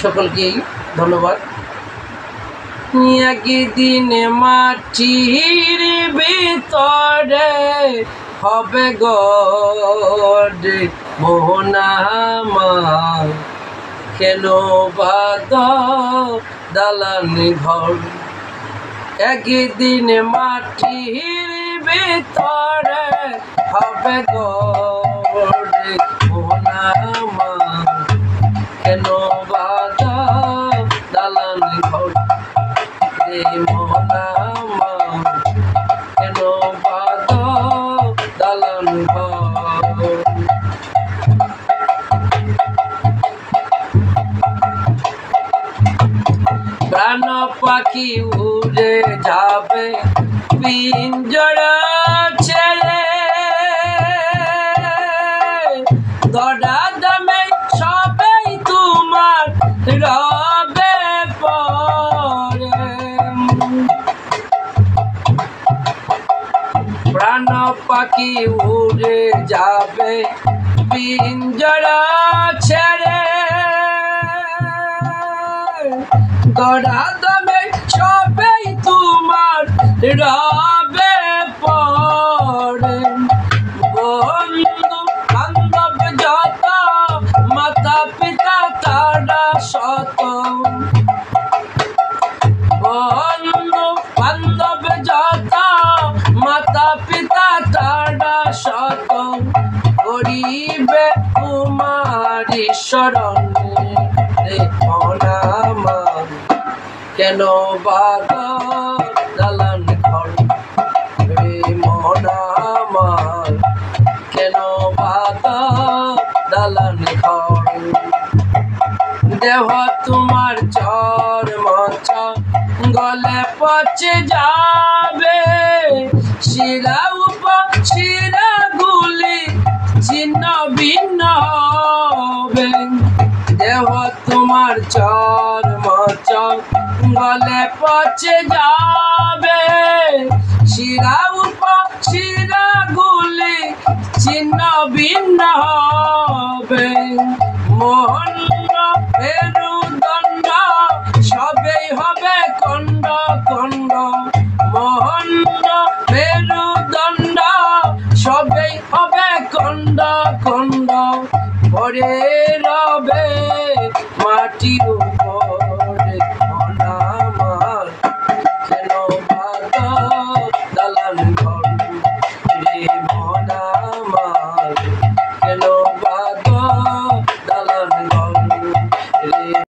সকলকেই ধন্যবাদ। একদিন মাটির ভিতরে হবে গড়ে মোহনা আমার, কেন বাদ দালান ঘর। একদিন মাটির ভিতরে হবে গড়ে মোহনা আমার, কেন বাদ দালান ঘর। মোহনা আমার, কেন বাদ দালান ঘর। প্রাণ পাখি উড়ে যাবে পিঞ্জরা ছেড়ে, দড়া দামে সবাই তোমার রবে পরে। প্রাণ পাখি উড়ে যাবে পিঞ্জরা ছেড়ে, দড়া দামে সবাই তোমার রবে পরে। বন্ধু বান্ধব যত, মাতা পিতা তারা শত, বন্ধু বান্ধব যত, মাতা পিতা তারা শত, করিবে তোমারি শরণে মোহনা আমার, কেন বাদ দালান ঘর। মোহনা আমার, কেন বাদ দালান ঘর। দেহ তোমার চর্ম গলে পচে যাবে, শিরা উপর শিরা গুলি ছিন্ন ভিন্ন হবে। দেহ তোমার চর্ম গলে পচে যাবে, শিরা উপর শিরা গুলি ছিন্ন ভিন্ন হবে। মোহন মেরুদণ্ড সবেই হবে খণ্ড খণ্ড, মোহন মেরুদণ্ড সবেই হবে খণ্ড খণ্ড। পরে রবে মাটির